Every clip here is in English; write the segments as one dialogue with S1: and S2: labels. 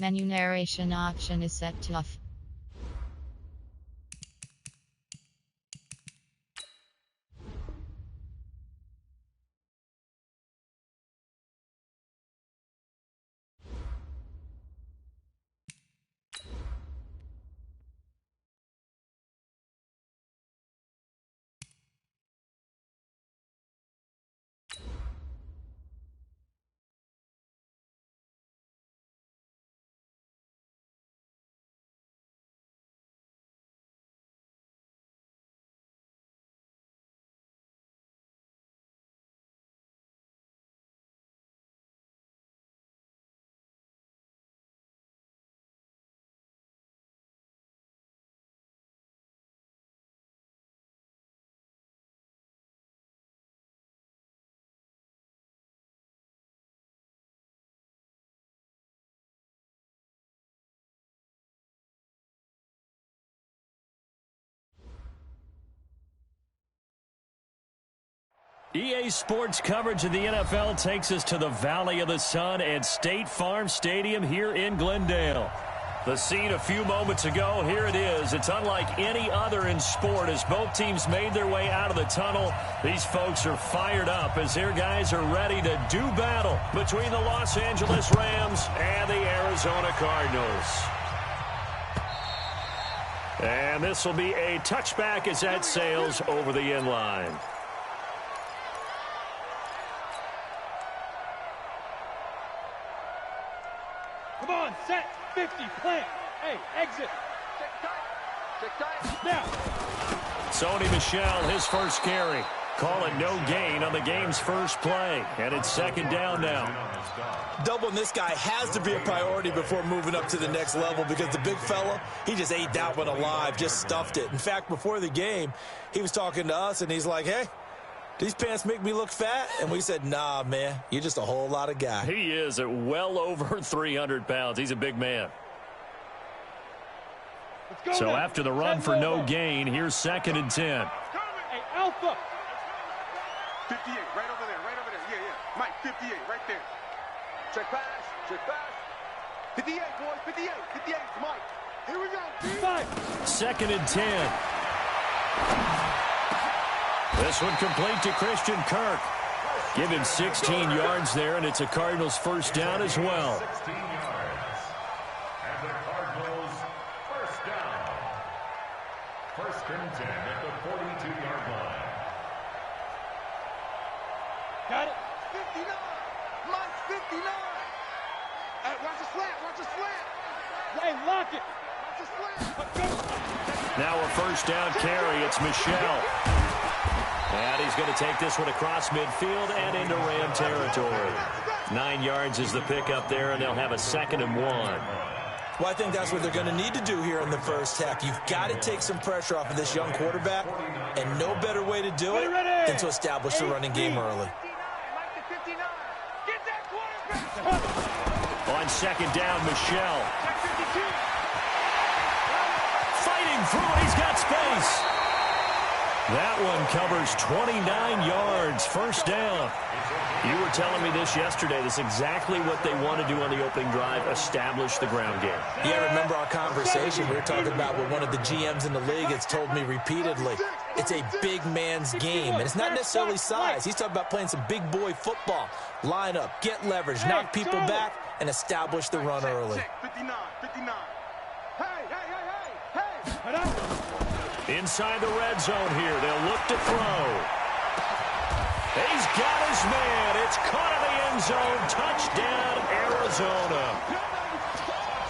S1: Menu narration option is set to off.
S2: EA Sports coverage of the NFL takes us to the Valley of the Sun at State Farm Stadium here in Glendale. The scene a few moments ago, here it is. It's unlike any other in sport as both teams made their way out of the tunnel. These folks are fired up as their guys are ready to do battle between the Los Angeles Rams and the Arizona Cardinals. And this will be a touchback as that sails over the end line.
S3: Come on, set, 50, plant. Hey, exit. Check tight. Now.
S2: Sony Michel, his first carry. Call it no gain on the game's first play. And it's second down now.
S4: Doubling this guy has to be a priority before moving up to the next level because the big fella, he just ate that one alive, just stuffed it. In fact, before the game, he was talking to us, and he's like, hey, these pants make me look fat? And we said, nah, man, you're just a whole lot of guy.
S2: He is at well over 300 pounds. He's a big man. So
S3: now.
S2: after the run for no gain, here's second and 10.
S3: Hey, Alpha.
S5: 58, right over there, right over there. Yeah. Mike, 58, right there. Check pass, check pass. 58, boys, 58, 58, Mike. Here we go.
S3: 5.
S2: Second and 10. This one complete to Christian Kirk. Give him 16 yards there, and it's a Cardinals first down as well.
S6: 16 yards. And the Cardinals first down. First and 10 at the 42-yard line.
S3: Got it.
S5: 59. Mike, 59. Hey, watch the slant, watch the slant.
S3: Hey, lock it.
S5: Watch the slant.
S2: Now a first down carry. It's Michel. And he's going to take this one across midfield and into Ram territory. 9 yards is the pickup there, and they'll have a second and 1.
S4: Well, I think that's what they're going to need to do here in the first half. You've got to take some pressure off of this young quarterback, and no better way to do it than to establish the running game early.
S2: On second down, Michel. Fighting through it. He's got space. That one covers 29 yards. First down. You were telling me this yesterday. This is exactly what they want to do on the opening drive, establish the ground game.
S4: Yeah, remember our conversation. We were talking about what one of the GMs in the league has told me repeatedly. It's a big man's game, and it's not necessarily size. He's talking about playing some big boy football. Line up, get leverage, knock people back, and establish the run early.
S5: 59, 59. Hey, hey, hey, hey, hey.
S2: Inside the red zone here. They'll look to throw. He's got his man. It's caught in the end zone. Touchdown, Arizona.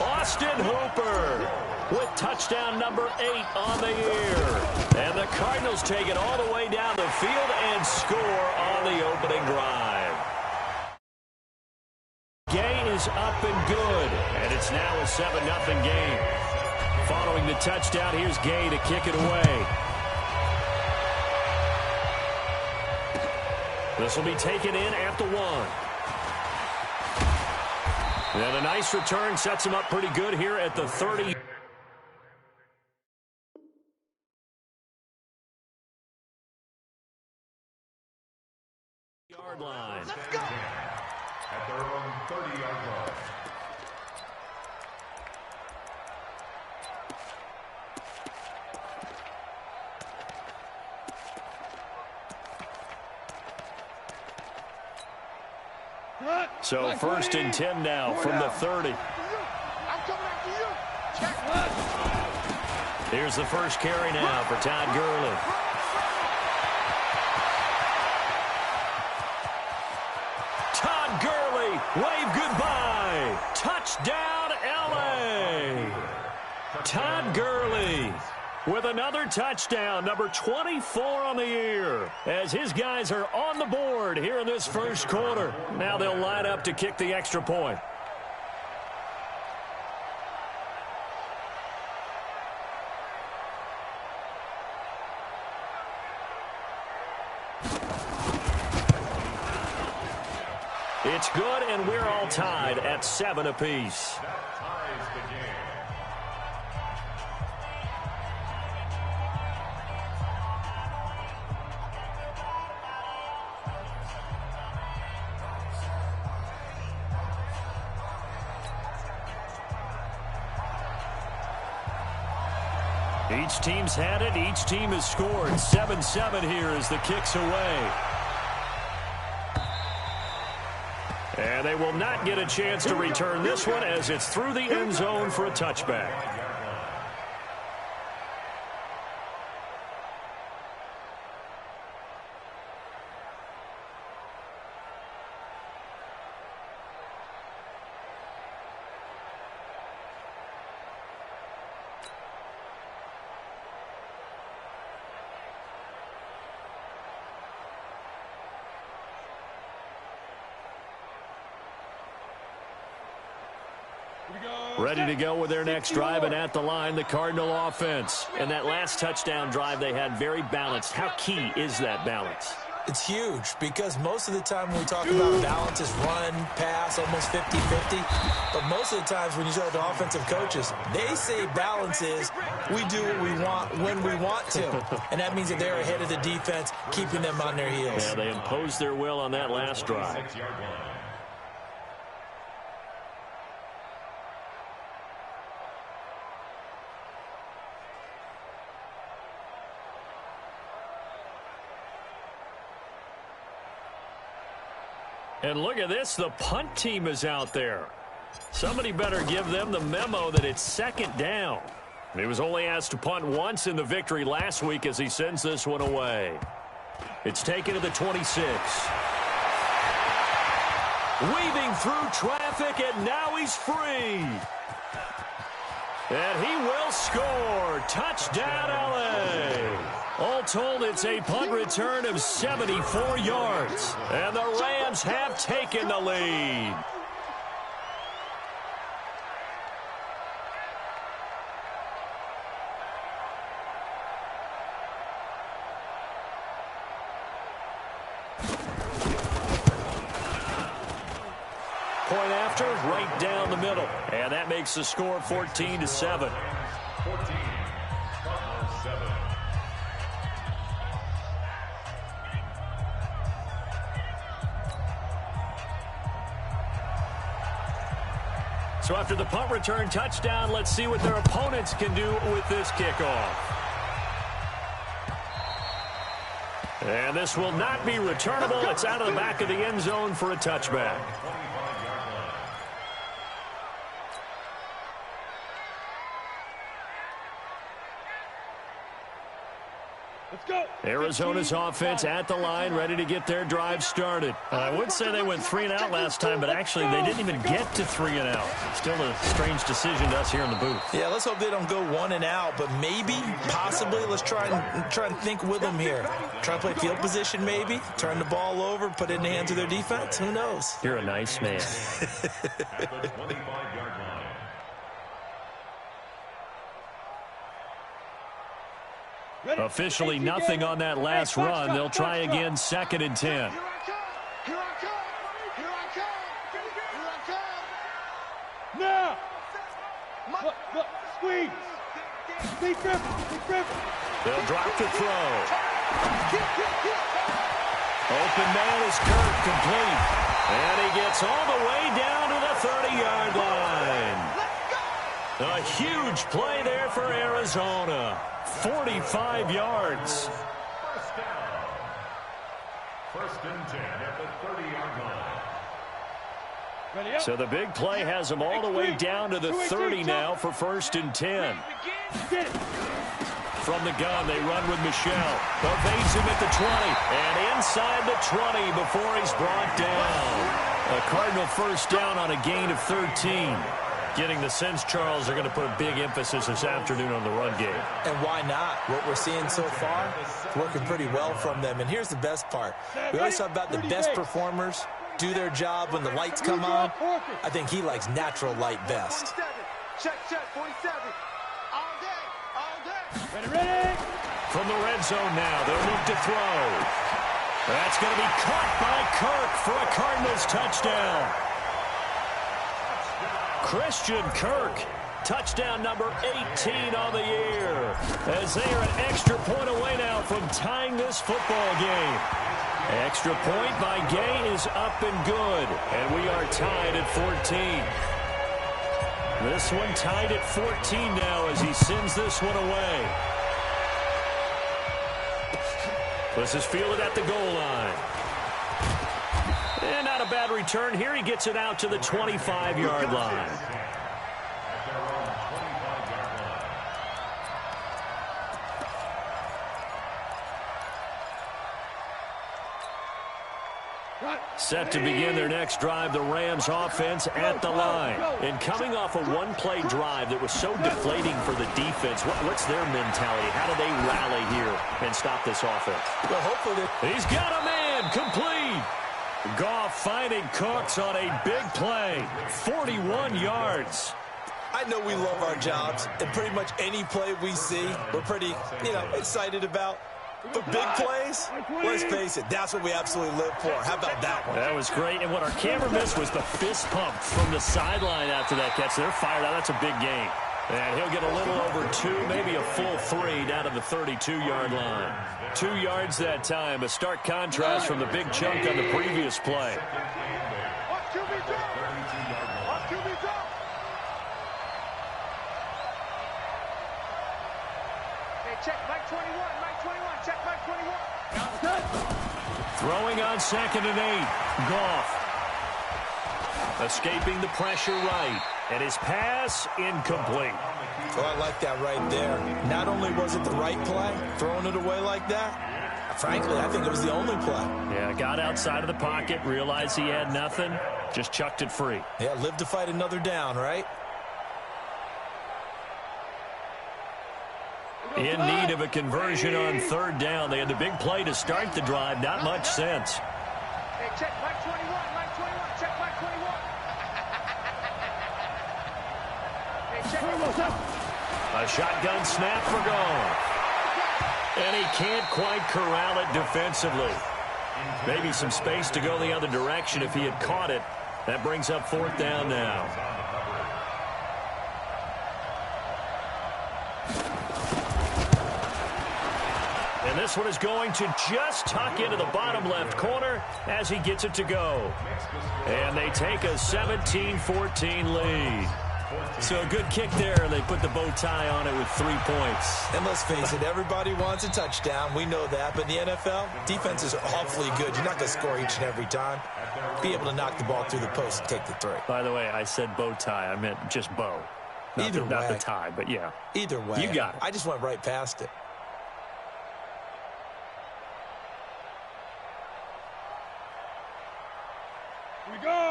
S2: Austin Hooper with touchdown number 8 on the year. And the Cardinals take it all the way down the field and score on the opening drive. Gay is up and good. And it's now a 7-0 game. Following the touchdown, here's Gay to kick it away. This will be taken in at the 1. And a nice return sets him up pretty good here at the 30. Yard line.
S5: Let's go.
S6: At their own 30-yard line.
S2: So first and 10 now from the 30.
S5: I'm coming after you. Check.
S2: Here's the first carry now for Todd Gurley. Todd Gurley, wave goodbye. Touchdown, L.A. Todd Gurley with another touchdown, number 24 on the year, as his guys are on the board here in this first quarter. Now they'll line up to kick the extra point. It's good, and we're all tied at 7 apiece.
S6: That ties the game.
S2: Each team's had it. Each team has scored. 7-7 here as the kick's away. And they will not get a chance to return this one as it's through the end zone for a touchback. Ready to go with their next drive, and at the line, the Cardinal offense. And that last touchdown drive they had very balanced. How key is that balance?
S4: It's huge because most of the time when we talk about balance is run, pass, almost 50-50. But most of the times when you talk to offensive coaches, they say balance is we do what we want when we want to. And that means that they're ahead of the defense, keeping them on their heels.
S2: Yeah, they imposed their will on that last drive. And look at this, the punt team is out there. Somebody better give them the memo that it's second down. He was only asked to punt once in the victory last week as he sends this one away. It's taken to the 26. Weaving through traffic, and now he's free. And he will score. Touchdown, L.A. All told, it's a punt return of 74 yards. And the Rams have taken the lead. Point after, right down the middle. And that makes the score 14-7.
S6: 14, Cardinals 7.
S2: So after the punt return touchdown, let's see what their opponents can do with this kickoff. And this will not be returnable. It's out of the back of the end zone for a touchback.
S3: Let's go.
S2: Arizona's offense at the line, ready to get their drive started. I would say they went 3 and out last time, but actually they didn't even get to 3 and out. Still a strange decision to us here in the booth.
S4: Yeah, let's hope they don't go 1 and out, but maybe, possibly, let's try and think with them here. Try to play field position maybe, turn the ball over, put it in the hands of their defense. Who knows?
S2: You're a nice man.
S6: At the 25-yard line.
S2: Officially nothing on that last run. They'll try again, 2nd and 10.
S5: Here I come. Here I come. Here I come. Here I come.
S3: Now. Look, squeeze. Steve Griffin.
S2: They'll drop the throw. Open man is Kirk, complete. And he gets all the way down to the 30-yard line. A huge play there for Arizona. 45 yards.
S6: First down. 1st and 10 at the 30-yard line.
S2: So the big play has them all the way down to the 30 now for 1st and 10. From the gun, they run with Michelle. Evades him at the 20. And inside the 20 before he's brought down. A Cardinal first down on a gain of 13. Getting the sense, Charles, they're going to put a big emphasis this afternoon on the run game.
S4: And why not? What we're seeing so far is working pretty well from them. And here's the best part. We always talk about the best performers do their job when the lights come on. I think he likes natural light best.
S5: Check, 47. All day, all day.
S3: Ready.
S2: From the red zone now, they'll look to throw. That's going to be caught by Kirk for a Cardinals touchdown. Christian Kirk, touchdown number 18 on the year. As they are an extra point away now from tying this football game. Extra point by Gay is up and good. And we are tied at 14. This one tied at 14 now as he sends this one away. This is fielded at the goal line. And not a bad return here. He gets it out to the 25-yard line. Set to begin their next drive, the Rams offense at the line. And coming off a one-play drive that was so deflating for the defense, what's their mentality? How do they rally here and stop this offense?
S4: Well, hopefully
S2: He's got a man, complete. Goff finding Cooks on a big play, 41 yards.
S4: I know we love our jobs, and pretty much any play we see, we're pretty, excited about. But big plays, let's face it, that's what we absolutely live for. How about that one?
S2: That was great, and what our camera missed was the fist pump from the sideline after that catch. They're fired out. That's a big game. And he'll get a little over 2, maybe a full 3 down to the 32-yard line. 2 yards that time, a stark contrast from the big chunk on the previous play.
S5: Check Mike 21, Mike 21, check Mike 21.
S2: Throwing on 2nd and 8. Goff. Escaping the pressure right. And his pass incomplete.
S4: Oh, I like that right there. Not only was it the right play, throwing it away like that, frankly, I think it was the only play.
S2: Yeah, got outside of the pocket, realized he had nothing, just chucked it free.
S4: Yeah, live to fight another down, right?
S2: In need of a conversion on 3rd down. They had the big play to start the drive. Not much sense.
S5: Hey, check Mike 21, Mike 21, check Mike 21. Hey, check.
S2: A shotgun snap for Goff. And he can't quite corral it defensively. Maybe some space to go the other direction if he had caught it. That brings up 4th down now. And this one is going to just tuck into the bottom left corner as he gets it to go. And they take a 17-14 lead. So a good kick there. They put the bow tie on it with 3 points.
S4: And let's face it, everybody wants a touchdown. We know that. But in the NFL, defenses are awfully good. You're not going to score each and every time. Be able to knock the ball through the post and take the 3.
S2: By the way, I said bow tie. I meant just bow. Not the tie, but yeah.
S4: Either way.
S2: You got it.
S4: I just went right past it.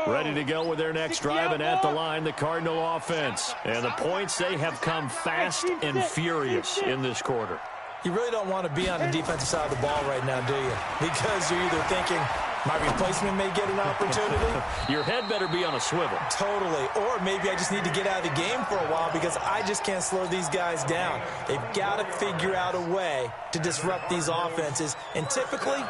S2: Ready to go with their next drive, and at the line, the Cardinal offense. And the points, they have come fast and furious in this quarter.
S4: You really don't want to be on the defensive side of the ball right now, do you? Because you're either thinking, my replacement may get an opportunity.
S2: Your head better be on a swivel.
S4: Totally. Or maybe I just need to get out of the game for a while because I just can't slow these guys down. They've got to figure out a way to disrupt these offenses. And typically,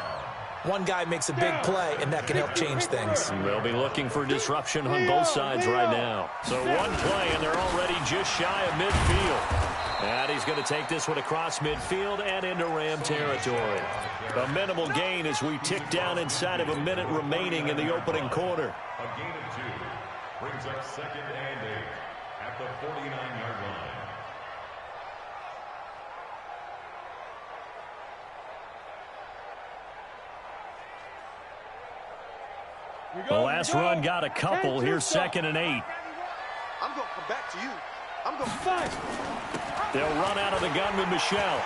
S4: one guy makes a big play, and that can help change things.
S2: They'll be looking for disruption on both sides right now. So one play, and they're already just shy of midfield. And he's going to take this one across midfield and into Ram territory. A minimal gain as we tick down inside of a minute remaining in the opening quarter.
S6: A gain of 2 brings up 2nd and 8 at the 49-yard line.
S2: The last run got a couple. Here's 2nd and 8.
S5: I'm going to come back to you. I'm going to fight.
S2: They'll run out of the gun with Michelle.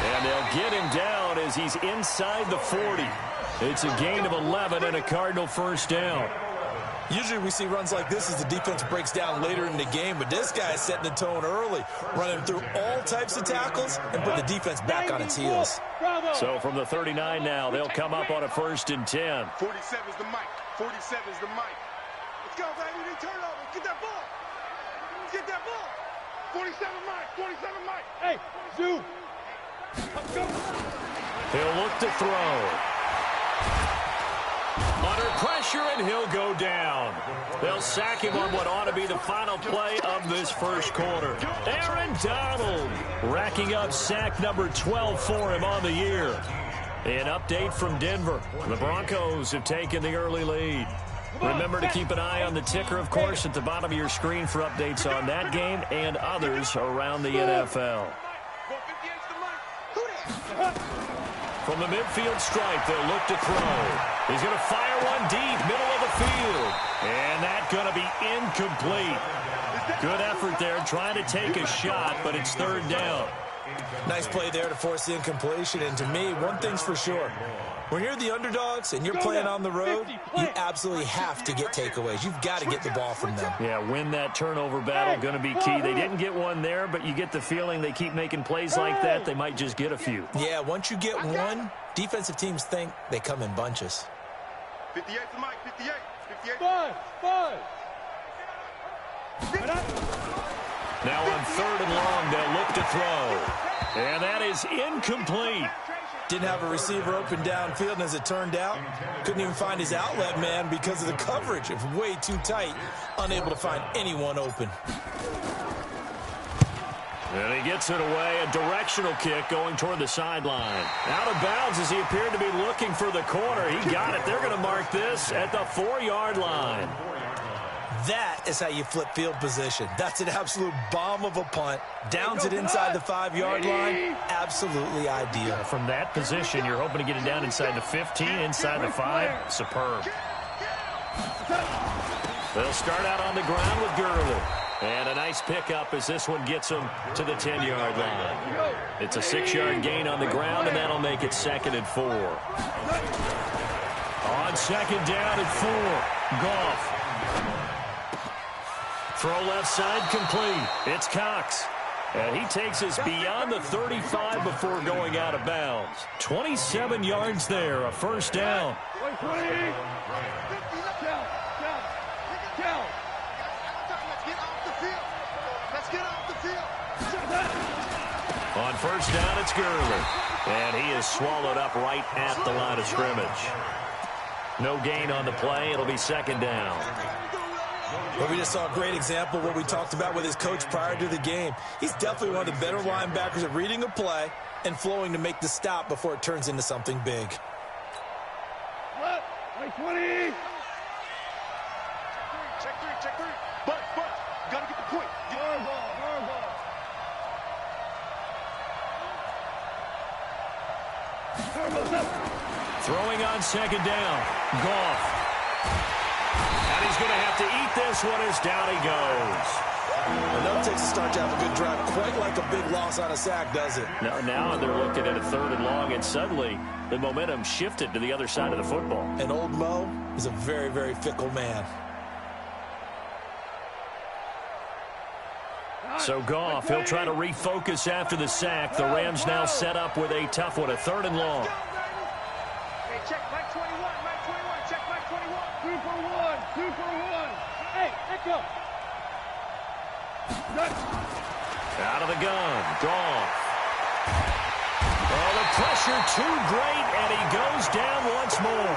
S2: And they'll get him down as he's inside the 40. It's a gain of 11 and a Cardinal first down.
S4: Usually we see runs like this as the defense breaks down later in the game, but this guy is setting the tone early, running through all types of tackles and put the defense back on its heels.
S2: So from the 39 now, they'll come up on a 1st and 10.
S5: 47 is the mic. 47 is the mic. Let's go, baby. They turn over. Get that ball. Get that ball. 47 mic. 47 mic.
S3: Hey, Zoo. Let's go.
S2: He'll look to throw. Under pressure, and he'll go down. They'll sack him on what ought to be the final play of this first quarter. Aaron Donald racking up sack number 12 for him on the year. An update from Denver. The Broncos have taken the early lead. Remember to keep an eye on the ticker, of course, at the bottom of your screen for updates on that game and others around the NFL. From the midfield stripe, they'll look to throw. He's going to fire one deep, middle of the field. And that's going to be incomplete. Good effort there, trying to take a shot, but it's 3rd down.
S4: Nice play there to force the incompletion. And to me, one thing's for sure. When you're the underdogs and you're playing on the road, you absolutely have to get takeaways. You've got to get the ball from them.
S2: Yeah, win that turnover battle, going to be key. They didn't get one there, but you get the feeling they keep making plays like that, they might just get a few.
S4: Yeah, once you get one, defensive teams think they come in bunches.
S5: 58 to Mike. 58. 58.
S3: Five.
S2: Now on 3rd and long, they'll look to throw. And that is incomplete.
S4: Didn't have a receiver open downfield, and as it turned out, couldn't even find his outlet man because of the coverage. It was way too tight, unable to find anyone open.
S2: And he gets it away, a directional kick going toward the sideline. Out of bounds as he appeared to be looking for the corner. He got it. They're going to mark this at the 4-yard line.
S4: That is how you flip field position. That's an absolute bomb of a punt. Downs it inside the 5-yard line. Absolutely ideal.
S2: From that position, you're hoping to get it down inside the 15, inside the 5. Superb. They'll start out on the ground with Gurley. And a nice pickup as this one gets him to the 10-yard line. It's a 6-yard gain on the ground, and that'll make it 2nd and 4. On 2nd down at 4, Goff. Throw left side complete. It's Cox. And he takes us beyond the 35 before going out of bounds. 27 yards there, a 1st down. On 1st down, it's Gurley. And he is swallowed up right at the line of scrimmage. No gain on the play. It'll be 2nd down.
S4: But we just saw a great example of what we talked about with his coach prior to the game. He's definitely one of the better linebackers at reading a play and flowing to make the stop before it turns into something big.
S3: Right 20.
S5: Check three. But, gotta get the point.
S3: Hardball.
S2: Throwing on 2nd down. Goff. And he's going to have to eat this one as down he goes.
S4: Enough takes a start to have a good drive. Quite like a big loss on a sack, does it?
S2: Now they're looking at a 3rd and long, and suddenly the momentum shifted to the other side of the football.
S4: And old Mo is a very, very fickle man.
S2: So Goff, he'll try to refocus after the sack. The Rams now set up with a tough one, a 3rd and long.
S3: Hey, check Mike 21. Check Mike 21. 2 for 1. 2 for 1. Hey, echo.
S2: Out of the gun, Goff. Oh, the pressure too great, and he goes down once more.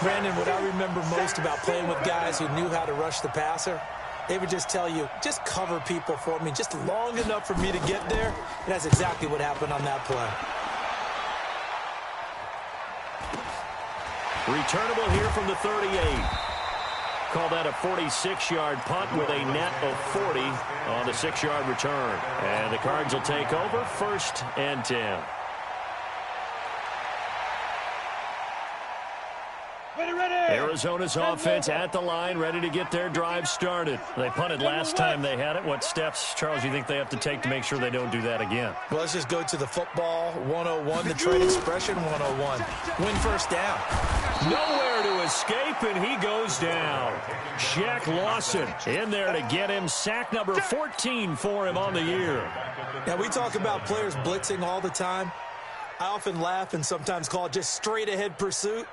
S4: Brandon, what I remember most about playing with guys who knew how to rush the passer, they would just tell you, just cover people for me just long enough for me to get there. And that's exactly what happened on that play.
S2: Returnable here from the 38. Call that a 46-yard punt with a net of 40 on the 6-yard return. And the Cards will take over 1st and 10. Arizona's offense at the line, ready to get their drive started. They punted last time they had it. What steps, Charles, you think they have to take to make sure they don't do that again?
S4: Well, let's just go to the football 101, the trade expression 101. Win first down.
S2: Nowhere to escape, and he goes down. Shaq Lawson in there to get him. Sack number 14 for him on the year.
S4: Now, we talk about players blitzing all the time. I often laugh and sometimes call it just straight-ahead pursuit.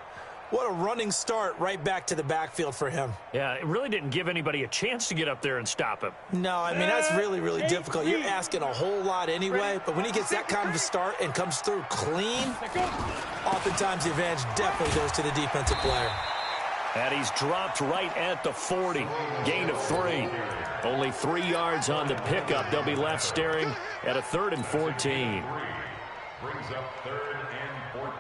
S4: What a running start right back to the backfield for him.
S2: Yeah, it really didn't give anybody a chance to get up there and stop him.
S4: No, I mean, that's really, really difficult. You're asking a whole lot anyway, but when he gets that kind of a start and comes through clean, oftentimes the advantage definitely goes to the defensive player.
S2: And he's dropped right at the 40. Gain of 3. Only 3 yards on the pickup. They'll be left staring at a 3rd and 14.
S6: Brings up 3rd and 14.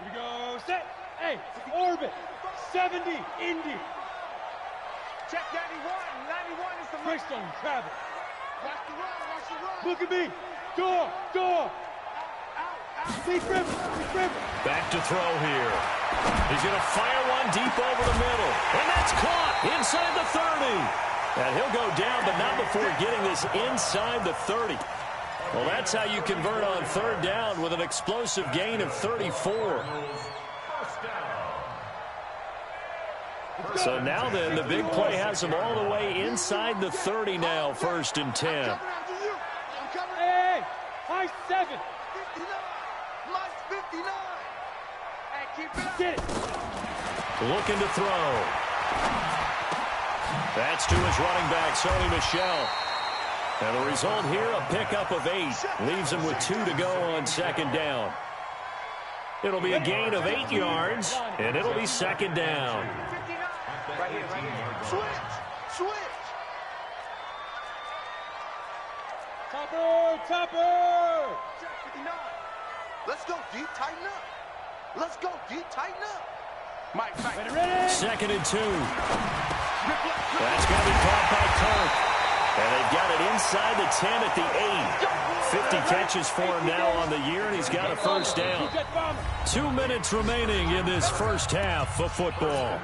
S3: Here we go, set. Hey, orbit. 70, Indy.
S5: Check 91. 91 is the
S3: Next on travel.
S5: Watch the run, watch the run.
S3: Look at me. Door. Deep river.
S2: Back to throw here. He's going to fire one deep over the middle. And that's caught inside the 30. And he'll go down, but not before getting this inside the 30. Well, that's how you convert on 3rd down with an explosive gain of 34. So now then, the big play has him all the way inside the 30 now, 1st and 10.
S3: Hey, high 7.
S5: 59. Mike's 59. Hey, keep it up.
S3: Get it.
S2: Looking to throw. That's to his running back, Sony Michel. And the result here, a pickup of 8. Leaves him with 2 to go on 2nd down. It'll be a gain of 8 yards, and it'll be 2nd down.
S5: Right here. Switch.
S3: Topper.
S5: Check 59. Let's go deep, tighten up. Mike.
S3: Ready.
S2: 2nd and 2. That's going to be caught by Kirk. And they've got it inside the 10 at the 8. 50 catches for him now on the year, and he's got a 1st down. 2 minutes remaining in this first half of football.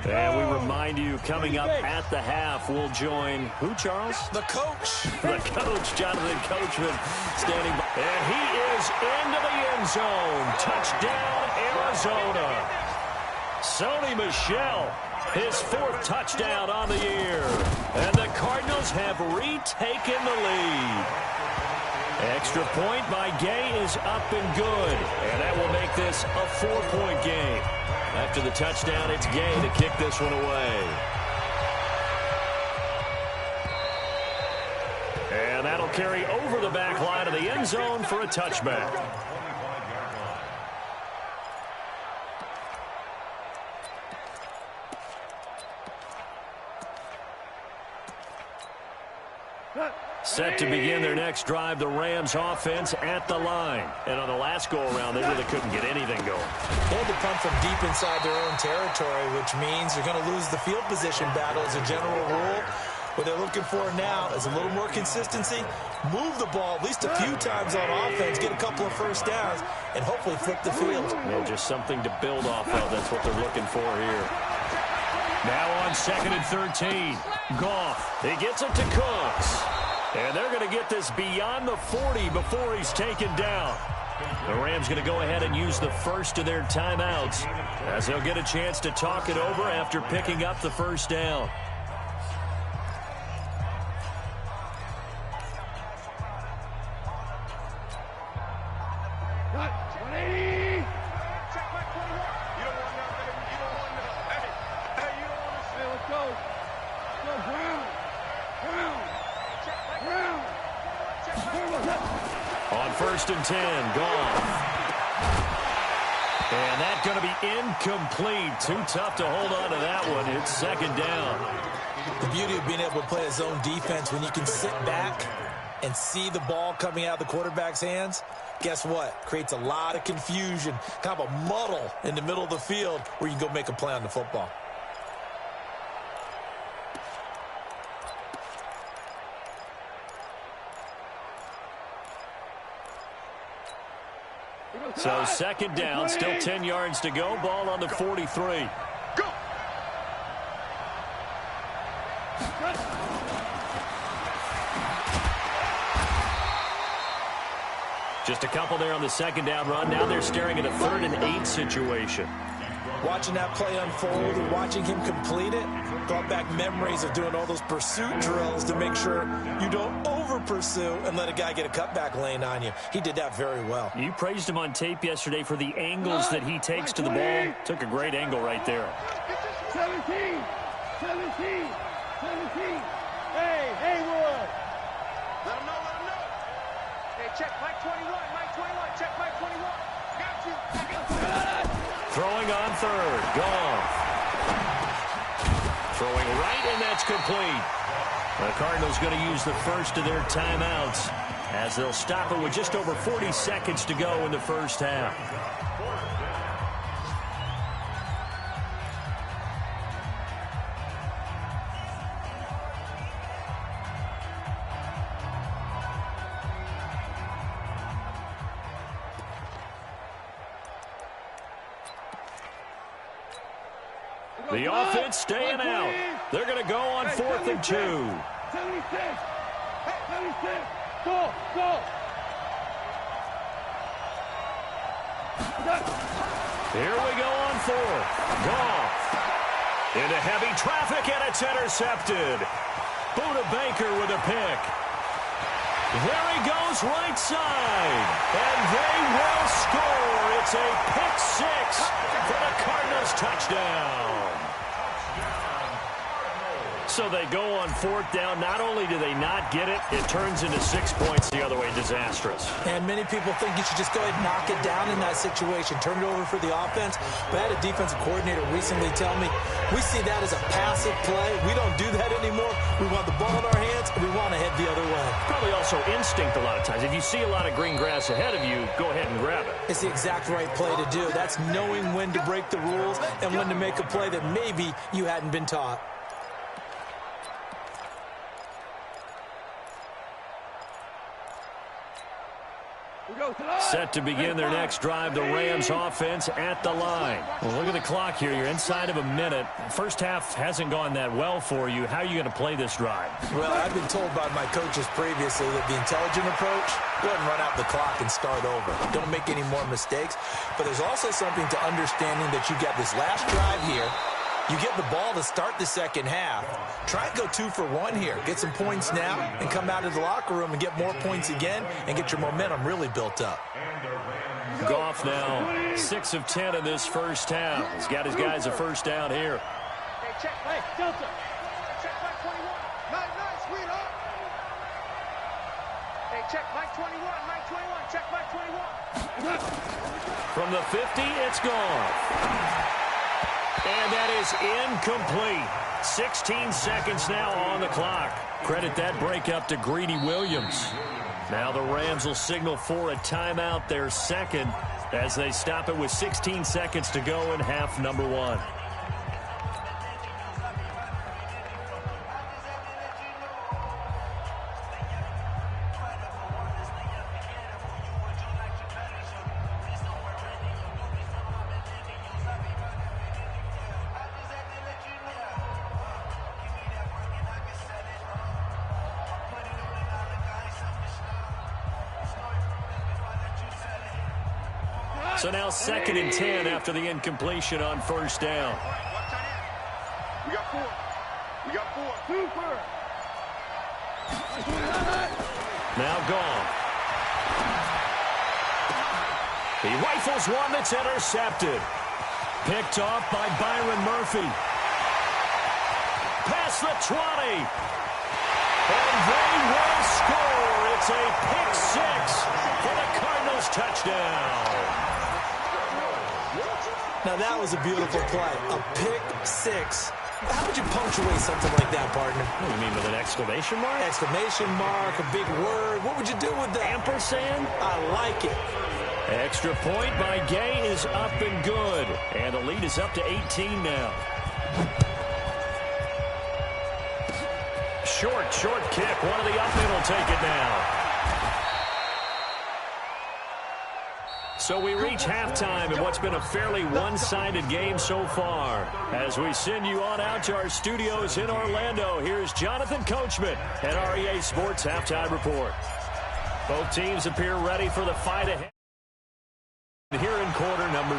S2: And we remind you, coming up at the half, we'll join who, Charles?
S4: The coach.
S2: The coach, Jonathan Coachman, standing by. And he is into the end zone. Touchdown, Arizona. Sony Michel, his 4th touchdown on the year. And the Cardinals have retaken the lead. Extra point by Gay is up and good. And that will make this a 4-point game. After the touchdown, it's Gay to kick this one away. And that'll carry over the back line of the end zone for a touchback. Set to begin their next drive, the Rams offense at the line. And on the last go-around, they really couldn't get anything going.
S4: They had to punt from deep inside their own territory, which means they're going to lose the field position battle as a general rule. What they're looking for now is a little more consistency, move the ball at least a few times on offense, get a couple of 1st downs, and hopefully flip the field.
S2: Yeah, just something to build off of. That's what they're looking for here. Now on 2nd and 13. Goff. He gets it to Cooks. And they're going to get this beyond the 40 before he's taken down. The Rams going to go ahead and use the first of their timeouts as they'll get a chance to talk it over after picking up the 1st down. On 1st and 10, Goff. And that's going to be incomplete. Too tough to hold on to that one. It's 2nd down.
S4: The beauty of being able to play a zone defense when you can sit back and see the ball coming out of the quarterback's hands, guess what? Creates a lot of confusion, kind of a muddle in the middle of the field where you can go make a play on the football.
S2: So second down, still 10 yards to go. Ball on the 43.
S5: Go!
S2: Just a couple there on the second down run. Now they're staring at a 3rd and 8 situation.
S4: Watching that play unfold and watching him complete it brought back memories of doing all those pursuit drills to make sure you don't over-pursue and let a guy get a cutback lane on you. He did that very well.
S2: You praised him on tape yesterday for the angles that he takes to the ball. Took a great angle right there.
S3: 17. Hey, Haywood.
S5: Let him know, let him know. Hey, check Mike 21, check Mike 21. Got you.
S2: Throwing on 3rd. Goff. Throwing right, and that's complete. The Cardinals going to use the first of their timeouts as they'll stop it with just over 40 seconds to go in the first half. The offense staying out. They're going to go on 4th and 2.
S3: 76. Go.
S2: Here we go on 4th. Goff. Into heavy traffic, and it's intercepted. Buda Baker with a pick. There he goes right side. And they will score. It's a pick 6 for the Cardinals touchdown. So they go on 4th down. Not only do they not get it, it turns into 6 points the other way. Disastrous.
S4: And many people think you should just go ahead and knock it down in that situation. Turn it over for the offense. But I had a defensive coordinator recently tell me, we see that as a passive play. We don't do that anymore. We want the ball in our hands, and we want to head the other way.
S2: Probably also instinct a lot of times. If you see a lot of green grass ahead of you, go ahead and grab it.
S4: It's the exact right play to do. That's knowing when to break the rules and when to make a play that maybe you hadn't been taught.
S2: Set to begin their next drive, the Rams offense at the line. Well, look at the clock here. You're inside of a minute. First half hasn't gone that well for you. How are you going to play this drive?
S4: Well, I've been told by my coaches previously that the intelligent approach, go ahead and run out the clock and start over. Don't make any more mistakes. But there's also something to understanding that you got this last drive here. You get the ball to start the second half. Try and go 2 for 1 here. Get some points now and come out of the locker room and get more points again and get your momentum really built up.
S2: Goff now 6 of 10 in this first half. He's got his guys a first down here.
S3: Hey, check. Hey, Delta. Check Mike 21. Nice, sweetheart. Hey, check Mike 21. Check Mike 21.
S2: From the 50, it's gone. And that is incomplete. 16 seconds now on the clock. Credit that break up to Greedy Williams. Now the Rams will signal for a timeout, their second, as they stop it with 16 seconds to go in half number 1. So now 2nd and 10 after the incompletion on first down.
S5: We got 4.
S3: Super.
S2: Now gone. He rifles one that's intercepted. Picked off by Byron Murphy. Past the 20. And they will score. It's a pick 6 for the Cardinals touchdown.
S4: Now, that was a beautiful play. A pick 6. How would you punctuate something like that, partner?
S2: What do you mean, with an exclamation mark?
S4: Exclamation mark, a big word. What would you do with that?
S2: Ampersand?
S4: I like it.
S2: Extra point by Gay is up and good. And the lead is up to 18 now. Short kick. One of the up in will take it now. So we reach halftime in what's been a fairly one-sided game so far. As we send you on out to our studios in Orlando, here's Jonathan Coachman at REA Sports Halftime Report. Both teams appear ready for the fight ahead here in quarter number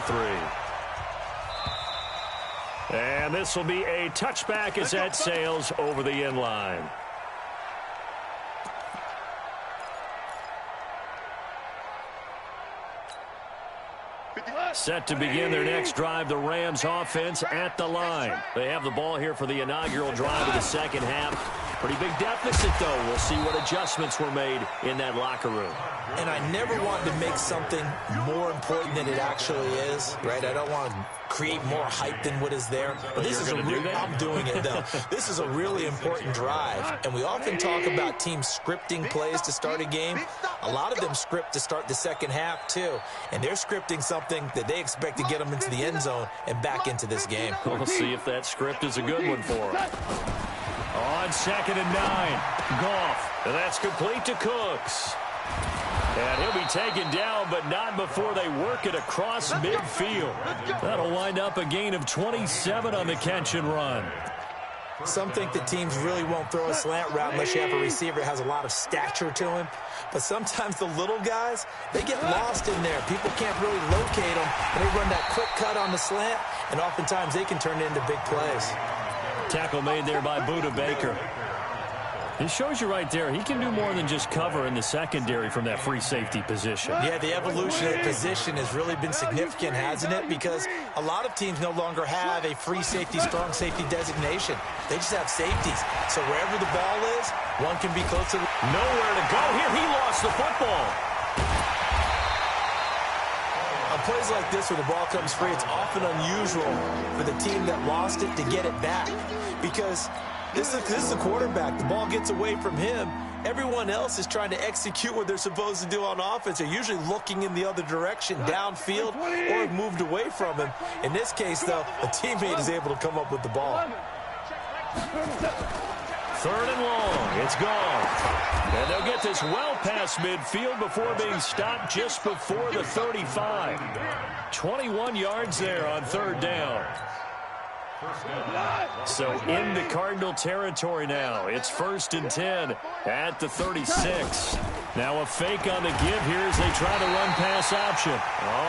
S2: 3. And this will be a touchback as that sails over the end line. Set to begin their next drive, the Rams offense at the line. They have the ball here for the inaugural drive of the second half. Pretty big deficit, though. We'll see what adjustments were made in that locker room.
S4: And I never want to make something more important than it actually is, right? I don't want to create more hype than what is there. But this is I'm doing it, though. This is a really important drive. And we often talk about teams scripting plays to start a game. A lot of them script to start the second half, too. And they're scripting something that they expect to get them into the end zone and back into this game.
S2: We'll see if that script is a good one for them. On 2nd and 9, Goff. And that's complete to Cooks. And he'll be taken down, but not before they work it across midfield. That'll wind up a gain of 27 on the catch and run.
S4: Some think that teams really won't throw a slant route unless you have a receiver that has a lot of stature to him. But sometimes the little guys, they get lost in there. People can't really locate them, and they run that quick cut on the slant, and oftentimes they can turn it into big plays.
S2: Tackle made there by Buda Baker. It shows you right there, he can do more than just cover in the secondary from that free safety position.
S4: Yeah, the evolution of the position has really been significant, hasn't it? Because a lot of teams no longer have a free safety, strong safety designation. They just have safeties. So wherever the ball is, one can be close to the...
S2: Nowhere to go here. He lost the football.
S4: On plays like this where the ball comes free, it's often unusual for the team that lost it to get it back. Because this is the quarterback. The ball gets away from him. Everyone else is trying to execute what they're supposed to do on offense. They're usually looking in the other direction, downfield, or have moved away from him. In this case, though, a teammate is able to come up with the ball.
S2: 3rd and long. It's gone. And they'll get this well past midfield before being stopped just before the 35. 21 yards there on 3rd down. So into Cardinal territory now. It's 1st and 10 at the 36. Now a fake on the give here as they try to run pass option.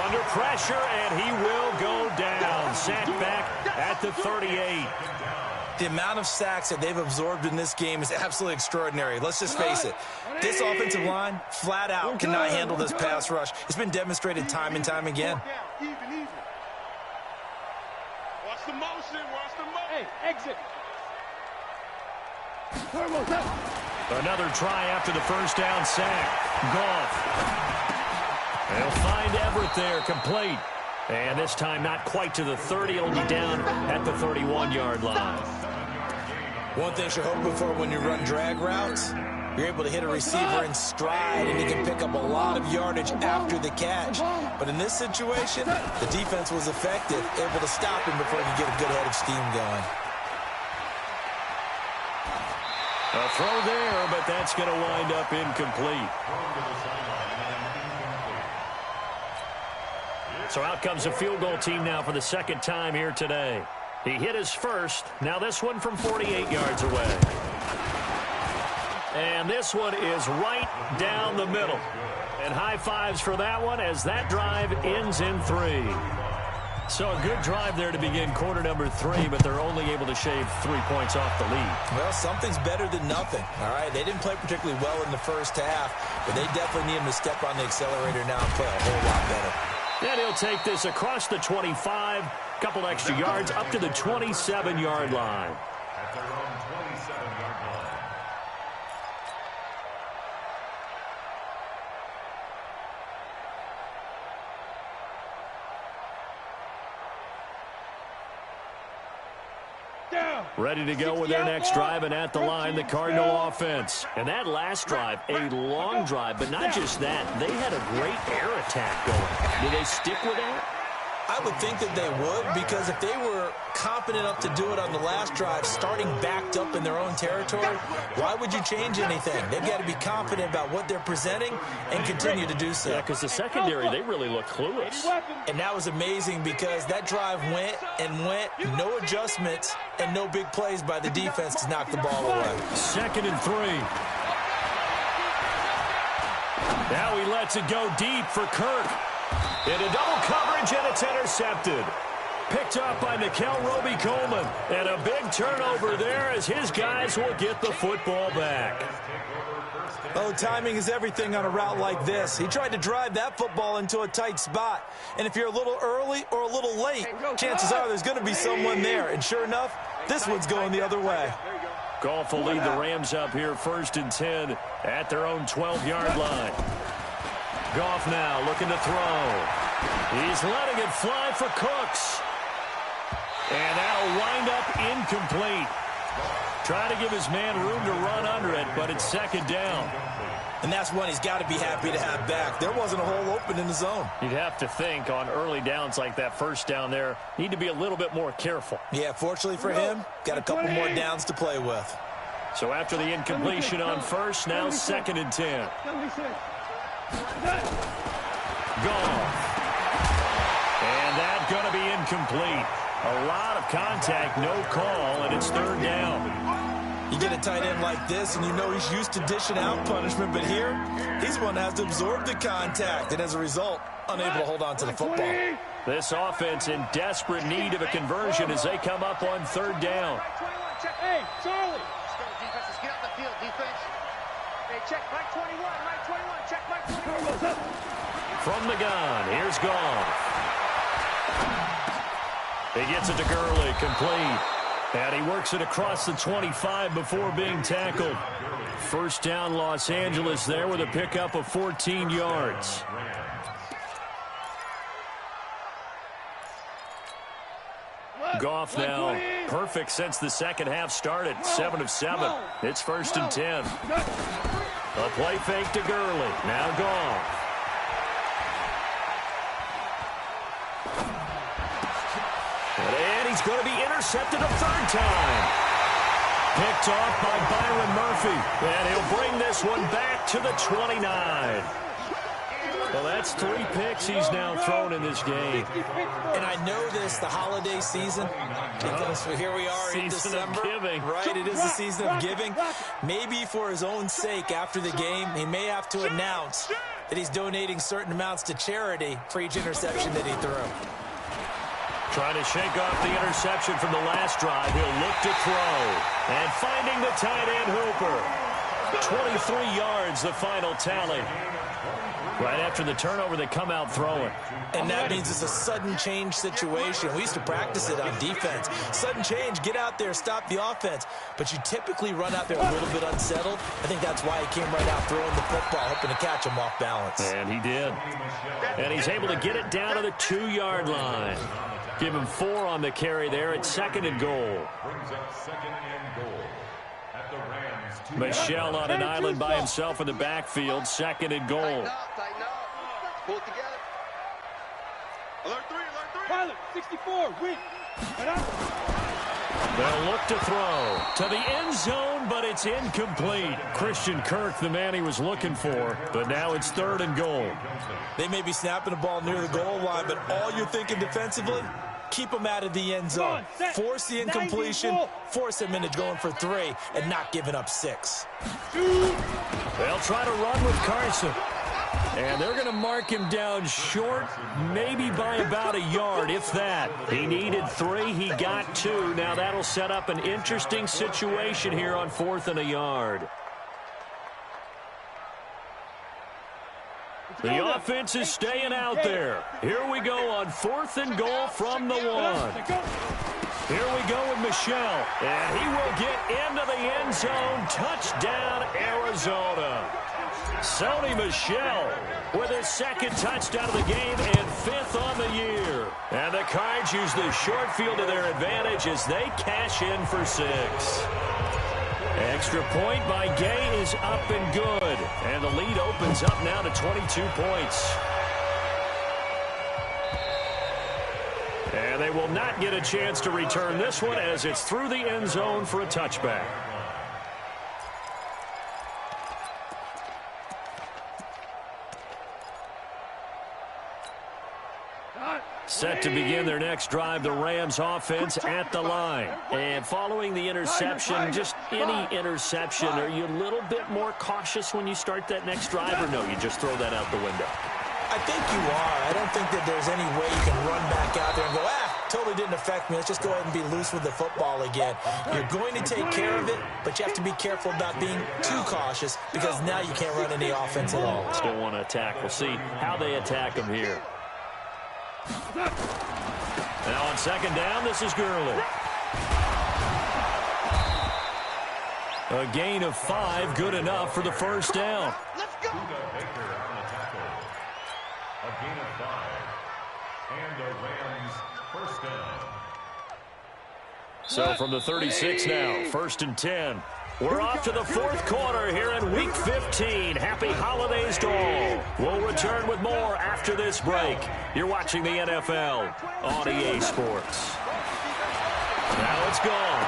S2: Under pressure, and he will go down. Sat back at the 38.
S4: The amount of sacks that they've absorbed in this game is absolutely extraordinary. Let's just face it. This offensive line, flat out, cannot handle this pass rush. It's been demonstrated time and time again.
S5: Even. Watch the motion. Hey, exit.
S2: Another try after the 1st down sack. Goff. They'll find Everett there, complete. And this time not quite to the 30. It'll be down at the 31-yard line.
S4: One thing you're hoping for when you run drag routes, you're able to hit a receiver in stride, and he can pick up a lot of yardage after the catch. But in this situation, the defense was effective, able to stop him before he could get a good head of steam going.
S2: A throw there, but that's going to wind up incomplete. So out comes a field goal team now for the 2nd time here today. He hit his first. Now this one from 48 yards away. And this one is right down the middle. And high fives for that one as that drive ends in 3. So a good drive there to begin quarter number 3, but they're only able to shave 3 points off the lead.
S4: Well, something's better than nothing, all right? They didn't play particularly well in the first half, but they definitely need him to step on the accelerator now and play a whole lot better.
S2: And he'll take this across the 25, couple extra yards up to the 27-yard line.
S6: At their own 27-yard line.
S2: Ready to go with their next drive, and at the line, the Cardinal offense. And that last drive, a long drive, but not just that. They had a great air attack going. Do they stick with that?
S4: I would think that they would, because if they were confident enough to do it on the last drive, starting backed up in their own territory, why would you change anything? They've got to be confident about what they're presenting and continue to do so.
S2: Yeah, because the secondary, they really look clueless.
S4: And that was amazing because that drive went and went, no adjustments and no big plays by the defense to knock the ball away.
S2: 2nd and 3. Now he lets it go deep for Kirk. Into double coverage, and it's intercepted. Picked up by Nickel Roby-Coleman. And a big turnover there as his guys will get the football back.
S4: Oh, timing is everything on a route like this. He tried to drive that football into a tight spot. And if you're a little early or a little late, chances are there's going to be someone there. And sure enough, this one's going the other way.
S2: Goff will lead the Rams up here 1st and 10 at their own 12-yard line. Goff now looking to throw. He's letting it fly for Cooks. And that'll wind up incomplete. Trying to give his man room to run under it, but it's 2nd down.
S4: And that's one he's got to be happy to have back. There wasn't a hole open in the zone.
S2: You'd have to think on early downs like that 1st down there, need to be a little bit more careful.
S4: Yeah, fortunately for him, got a couple more downs to play with.
S2: So after the incompletion on 1st, now 2nd and 10. Goff. And that's going to be incomplete. A lot of contact, no call, and it's 3rd down.
S4: You get a tight end like this, and you know he's used to dishing out punishment, but here, he's one that has to absorb the contact, and as a result, unable to hold on to the football.
S2: This offense in desperate need of a conversion as they come up on 3rd down.
S3: Hey, Charlie.
S5: Defenses, get out the field, defense. Hey, check Mike 21, Mike 21, check Mike 21.
S2: From the gun, here's Goff. He gets it to Gurley, complete. And he works it across the 25 before being tackled. 1st down, Los Angeles there with a pickup of 14 yards. Goff now perfect since the 2nd half started. 7 of 7. It's 1st and 10. A play fake to Gurley. Now Goff. And he's going to be intercepted a 3rd time. Picked off by Byron Murphy. And he'll bring this one back to the 29. Well, that's 3 picks he's now thrown in this game.
S4: And I know this, the holiday season, because here we are in December.
S2: Season of giving.
S4: Right, it is the season of giving. Maybe for his own sake, after the game, he may have to announce that he's donating certain amounts to charity for each interception that he threw.
S2: Trying to shake off the interception from the last drive. He'll look to throw. And finding the tight end Hooper. 23 yards, the final tally. Right after the turnover, they come out throwing.
S4: And that means it's a sudden change situation. We used to practice it on defense. Sudden change, get out there, stop the offense. But you typically run out there a little bit unsettled. I think that's why he came right out throwing the football, hoping to catch him off balance.
S2: And he did. And he's able to get it down to the 2-yard line. Give him 4 on the carry there at 2nd and goal.
S6: Brings up 2nd and goal at the Rams.
S2: Michelle on an island by himself in the backfield. 2nd and goal.
S5: Tighten up. Pull it together. Alert 3, alert 3.
S3: Pilot, 64, win.
S2: They'll look to throw to the end zone, but it's incomplete. Christian Kirk, the man he was looking for, but now it's 3rd and goal.
S4: They may be snapping the ball near the goal line, but all you're thinking defensively, keep them out of the end zone. Force the incompletion, force them into going for 3, and not giving up 6.
S2: They'll try to run with Carson. And they're going to mark him down short, maybe by about a yard, if that. He needed 3. He got 2. Now that'll set up an interesting situation here on 4th and a yard. The offense is staying out there. Here we go on 4th and goal from the 1. Here we go with Michelle. And he will get into the end zone. Touchdown, Arizona. Sony Michel with his 2nd touchdown of the game and 5th on the year. And the Cards use the short field to their advantage as they cash in for 6. Extra point by Gay is up and good. And the lead opens up now to 22 points. And they will not get a chance to return this one as it's through the end zone for a touchback. Set to begin their next drive, the Rams offense at the line. And following the interception, just any interception, are you a little bit more cautious when you start that next drive, or no, you just throw that out the window?
S4: I think you are. I don't think that there's any way you can run back out there and go, totally didn't affect me. Let's just go ahead and be loose with the football again. You're going to take care of it, but you have to be careful about being too cautious because now you can't run any offense at all.
S2: Still want to attack. We'll see how they attack them here. Now on second down, this is Gurley. A gain of 5, good enough for the first down.
S3: Let's go.
S6: Baker on the tackle. A gain of 5. And the Rams first down.
S2: So from the 36 now, first and 10. We're off to the fourth quarter here in Week 15. Happy holidays to all. We'll return with more after this break. You're watching the NFL on EA Sports. Now it's gone.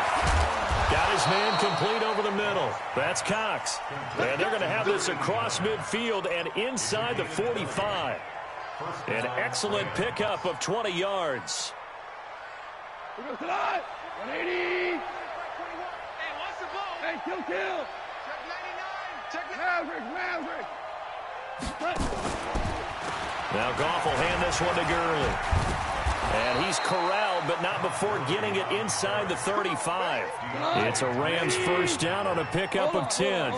S2: Got his man complete over the middle. That's Cox. And they're going to have this across midfield and inside the 45. An excellent pickup of 20 yards.
S3: 180. Hey, kill. Check 99. Check Maverick.
S2: Now Goff will hand this one to Gurley. And he's corralled, but not before getting it inside the 35. It's a Rams first down on a pickup of 10.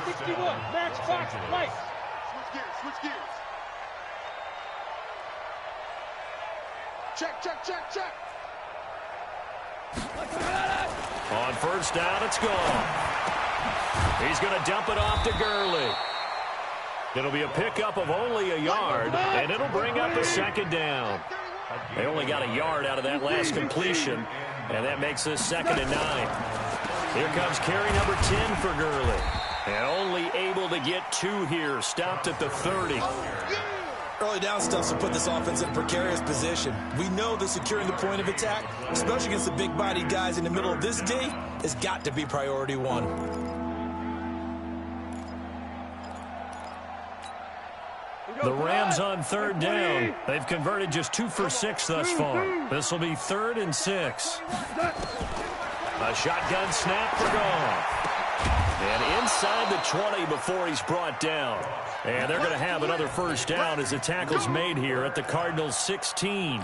S3: 61. Max Fox, right.
S5: Switch gears. Check.
S2: On first down, it's gone. He's going to dump it off to Gurley. It'll be a pickup of only a yard, and it'll bring up a second down. They only got a yard out of that last completion, and that makes this 2nd and 9. Here comes carry number 10 for Gurley. And only able to get 2 here, stopped at the 30.
S4: Early down stuff to put this offense in a precarious position. We know that securing the point of attack, especially against the big-bodied guys in the middle of this D, has got to be priority 1.
S2: The Rams on third down. They've converted just 2 for 6 thus far. This will be 3rd and 6. A shotgun snap for Goff. And inside the 20 before he's brought down. And they're going to have another first down as the tackle's made here at the Cardinals' 16.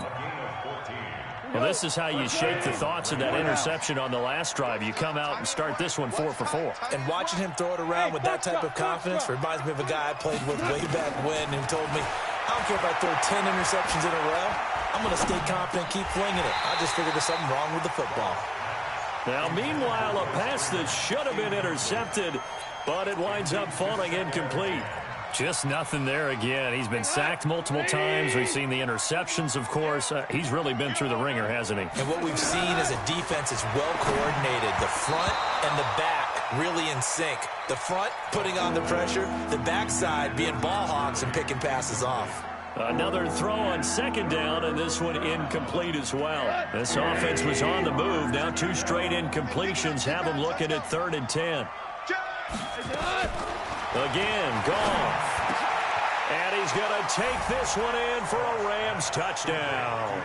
S2: Well, this is how you shake the thoughts of that interception on the last drive. You come out and start this one 4 for 4.
S4: And watching him throw it around with that type of confidence reminds me of a guy I played with way back when who told me, I don't care if I throw 10 interceptions in a row. I'm going to stay confident, keep flinging it. I just figured there's something wrong with the football.
S2: Now, meanwhile, a pass that should have been intercepted, but it winds up falling incomplete. Just nothing there again. He's been sacked multiple times. We've seen the interceptions, of course. He's really been through the ringer, hasn't he?
S4: And what we've seen is a defense that's well coordinated. The front and the back really in sync. The front putting on the pressure, the backside being ball hawks and picking passes off.
S2: Another throw on second down, and this one incomplete as well. This offense was on the move. Now 2 straight incompletions have them looking at 3rd and 10. Again, Goff. And he's going to take this one in for a Rams touchdown.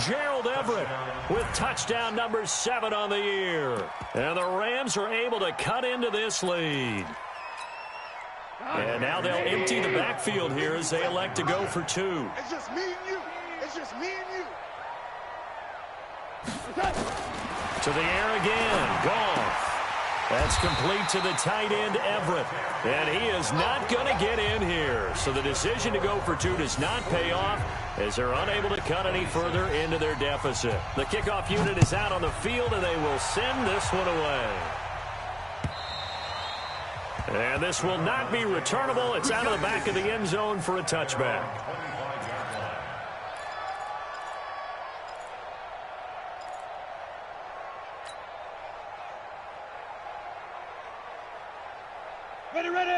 S2: Gerald Everett with touchdown number 7 on the year. And the Rams are able to cut into this lead. And now they'll empty the backfield here as they elect to go for 2.
S5: It's just me and you.
S2: To the air again. Goff. That's complete to the tight end, Everett. And he is not going to get in here. So the decision to go for 2 does not pay off as they're unable to cut any further into their deficit. The kickoff unit is out on the field, and they will send this one away. And this will not be returnable. It's out of the back of the end zone for a touchback.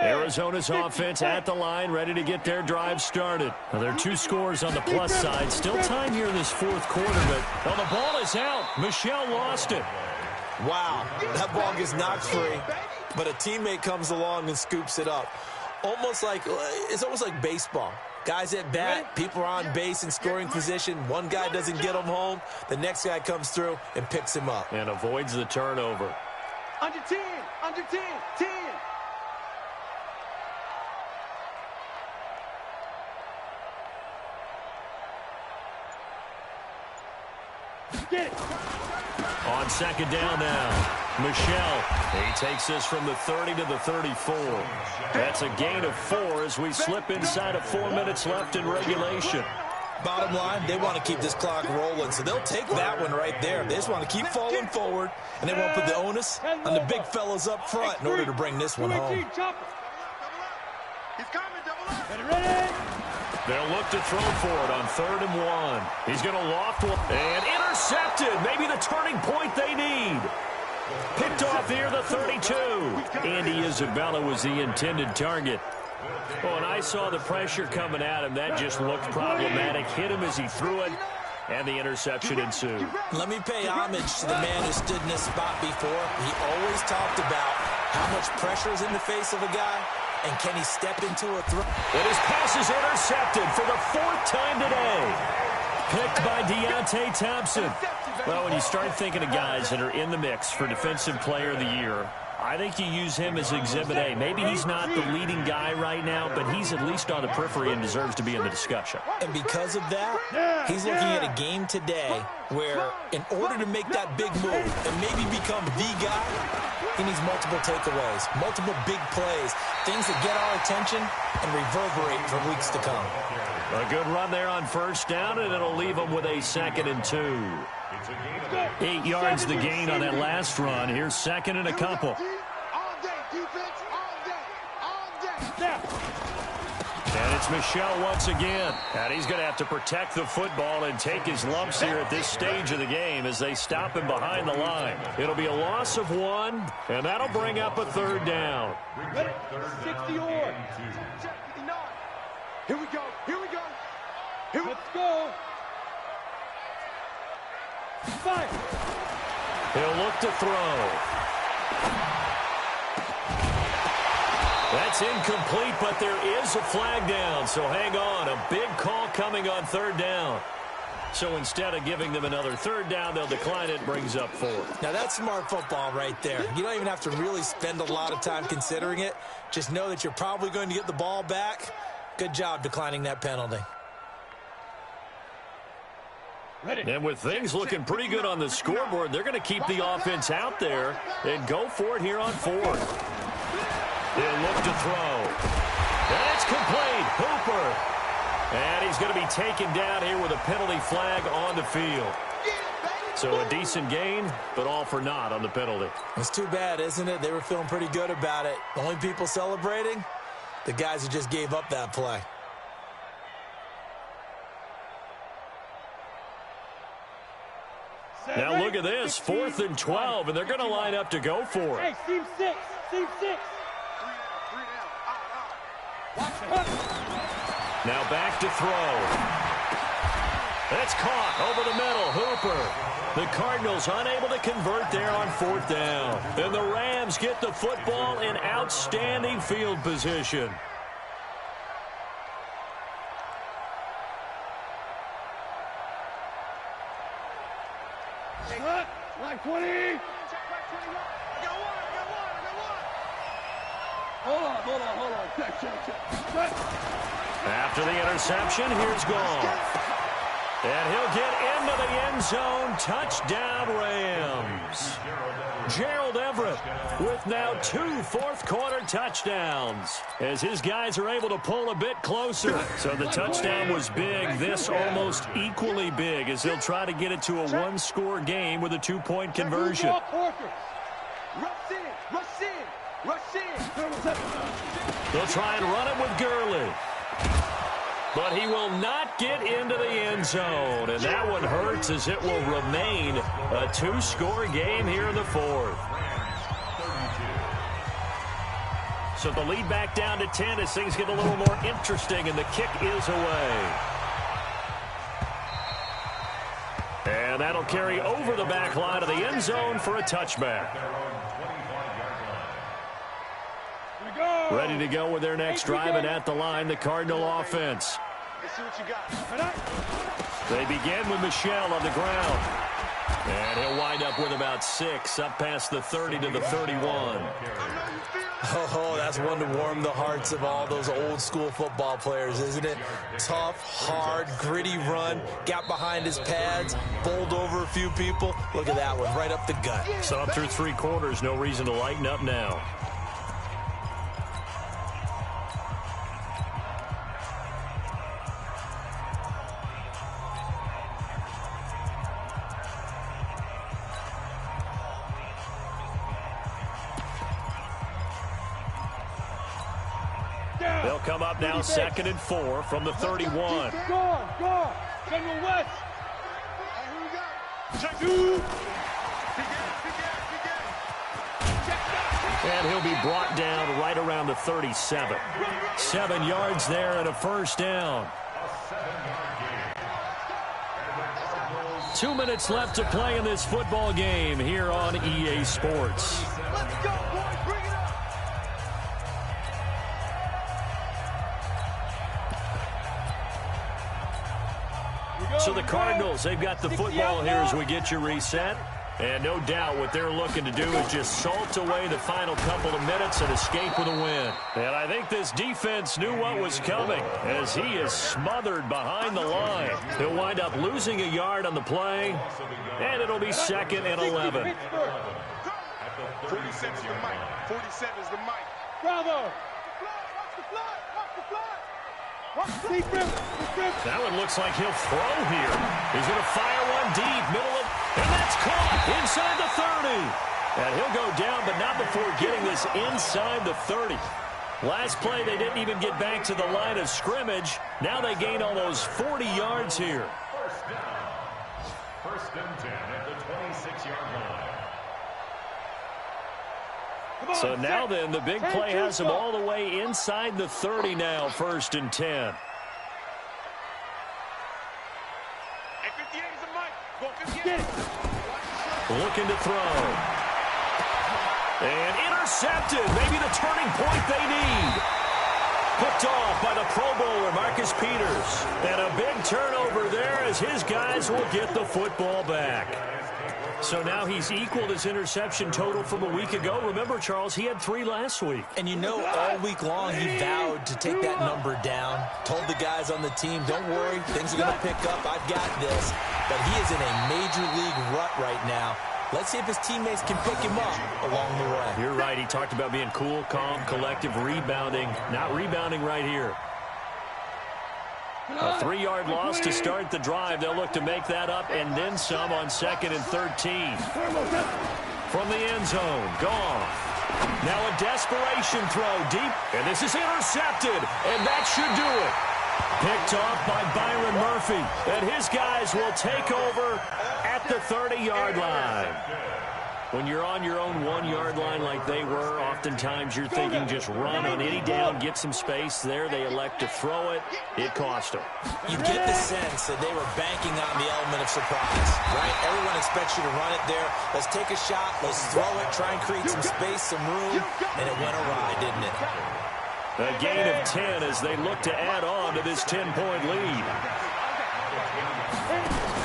S2: Here Arizona's offense at the line, ready to get their drive started. Now, there are 2 scores on the plus side. Still time here in this fourth quarter, but the ball is out. Michel lost it.
S4: Wow, that ball gets knocked free, but a teammate comes along and scoops it up. It's almost like baseball. Guys at bat, people are on base in scoring position. One guy doesn't get him home. The next guy comes through and picks him up.
S2: And avoids the turnover.
S5: Under 10, under 10, 10.
S3: Get it.
S2: On second down now, Michel. He takes this from the 30 to the 34. That's a gain of 4 as we slip inside of 4 minutes left in regulation.
S4: Bottom line, they want to keep this clock rolling, so they'll take that one right there. They just want to keep falling forward, and they won't put the onus on the big fellas up front in order to bring this one home.
S5: He's coming, double up.
S3: Ready.
S2: They'll look to throw for it on 3rd and 1. He's going to loft one and intercepted. Maybe the turning point they need. Picked off here, the 32. Andy Isabella was the intended target. Oh, and I saw the pressure coming at him. That just looked problematic. Hit him as he threw it, and the interception ensued.
S4: Let me pay homage to the man who stood in this spot before. He always talked about how much pressure is in the face of a guy, and can he step into a throw?
S2: And his pass is intercepted for the 4th time today. Picked by Deontay Thompson. Well, when you start thinking of guys that are in the mix for Defensive Player of the Year, I think you use him as Exhibit A. Maybe he's not the leading guy right now, but he's at least on the periphery and deserves to be in the discussion.
S4: And because of that, he's looking at a game today where in order to make that big move and maybe become the guy, he needs multiple takeaways, multiple big plays, things that get our attention and reverberate for weeks to come.
S2: A good run there on 1st down, and it'll leave him with a 2nd and 2. 8 yards the gain on that last run. Here's 2nd and a couple.
S5: All day, defense, all day.
S2: And it's Michel once again. And he's going to have to protect the football and take his lumps here at this stage of the game as they stop him behind the line. It'll be a loss of 1, and that'll bring up a 3rd down.
S3: Ready. 60 or.
S5: Here we go, here we go.
S3: Let's go. 5.
S2: He'll look to throw. That's incomplete, but there is a flag down, so hang on. A big call coming on 3rd down. So instead of giving them another 3rd down, they'll decline it, brings up 4.
S4: Now that's smart football right there. You don't even have to really spend a lot of time considering it. Just know that you're probably going to get the ball back. Good job declining that penalty.
S2: And with things looking pretty good on the scoreboard, they're going to keep the offense out there and go for it here on 4th. They'll look to throw. And it's complete. Hooper. And he's going to be taken down here with a penalty flag on the field. So a decent gain, but all for naught on the penalty.
S4: It's too bad, isn't it? They were feeling pretty good about it. The only people celebrating, the guys who just gave up that play.
S2: Now look at this, 4th and 12, and they're going to line up to go for it.
S3: Hey, team 6. Team 6.
S2: Now back to throw. That's caught over the middle. Hooper. The Cardinals unable to convert there on 4th down. And the Rams get the football in outstanding field position.
S3: Line 20. Hold on. Check.
S2: After the interception, here's Goff. And he'll get into the end zone. Touchdown, Rams. Gerald Everett with now 2 fourth-quarter touchdowns as his guys are able to pull a bit closer. So the touchdown was big. This almost equally big as they'll try to get it to a 1-score game with a 2-point conversion. They'll try and run it with Gurley. But he will not get into the end zone. And that one hurts as it will remain a 2-score game here in the 4th. So the lead back down to 10 as things get a little more interesting, and the kick is away. And that'll carry over the back line of the end zone for a touchback. Ready to go with their next drive, and at the line, the Cardinal offense.
S5: Let's see what you got.
S2: They begin with Michel on the ground. And he'll wind up with about 6, up past the 30 to the 31.
S4: Oh, that's one to warm the hearts of all those old school football players, isn't it? Tough, hard, gritty run, got behind his pads, bowled over a few people. Look at that one, right up the gut.
S2: So up through 3 quarters, no reason to lighten up now. They'll come up now 2nd and 4 from the 31.
S3: Go. General West.
S2: And he'll be brought down right around the 37. 7 yards there and a first down. 2 minutes left to play in this football game here on EA Sports.
S5: Let's go, boys. Bring it up.
S2: So the Cardinals, they've got the football here as we get you reset. And no doubt what they're looking to do is just salt away the final couple of minutes and escape with a win. And I think this defense knew what was coming as he is smothered behind the line. He'll wind up losing a yard on the play, and it'll be 2nd and 11.
S5: 47 is the mic. 47 is the mic.
S3: Bravo.
S2: That one looks like he'll throw here. He's going to fire one deep, middle of, and that's caught inside the 30. And he'll go down, but not before getting this inside the 30. Last play, they didn't even get back to the line of scrimmage. Now they gain almost 40 yards here.
S6: First down. 1st and 10 at the 26-yard line.
S2: So now then, the big play has him all the way inside the 30 now, 1st and 10.
S5: Hey, 58 is the mic. Go 58.
S2: Looking to throw. And intercepted. Maybe the turning point they need. Picked off by the Pro Bowler, Marcus Peters. And a big turnover there as his guys will get the football back. So now he's equaled his interception total from a week ago. Remember, Charles, he had 3 last week.
S4: And you know, all week long he vowed to take that number down. Told the guys on the team, don't worry, things are going to pick up. I've got this. But he is in a major league rut right now. Let's see if his teammates can pick him up along the way.
S2: You're right. He talked about being cool, calm, collective, rebounding. Not rebounding right here. A 3-yard loss to start the drive. They'll look to make that up and then some on 2nd and 13. From the end zone, Goff. Now a desperation throw deep, and this is intercepted, and that should do it. Picked off by Byron Murphy, and his guys will take over at the 30-yard line. When you're on your own 1-yard line like they were, oftentimes you're thinking just run on any down, get some space. There they elect to throw it. It cost them.
S4: You get the sense that they were banking on the element of surprise, right? Everyone expects you to run it there. Let's take a shot. Let's throw it. Try and create some space, some room. And it went awry, didn't it?
S2: A gain of 10 as they look to add on to this 10-point lead.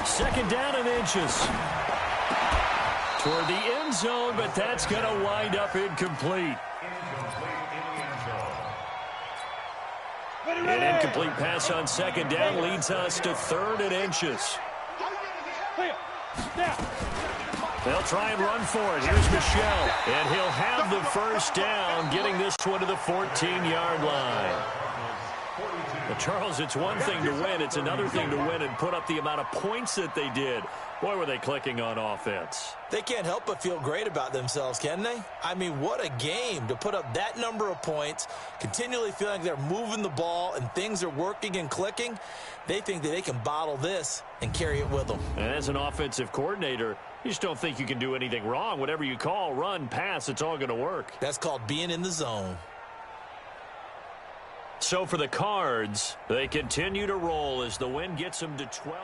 S2: 2nd down and inches. Toward the end zone, but that's going to wind up incomplete. An incomplete pass on 2nd down leads us to 3rd and inches. They'll try and run for it. Here's Michel, and he'll have the first down, getting this one to the 14-yard line. But Charles, it's one thing to win. It's another thing to win and put up the amount of points that they did. Boy, were they clicking on offense.
S4: They can't help but feel great about themselves, can they? I mean, what a game to put up that number of points, continually feeling like they're moving the ball and things are working and clicking. They think that they can bottle this and carry it with them.
S2: And as an offensive coordinator, you just don't think you can do anything wrong. Whatever you call, run, pass, it's all going to work.
S4: That's called being in the zone.
S2: So for the Cards, they continue to roll as the win gets them to 12.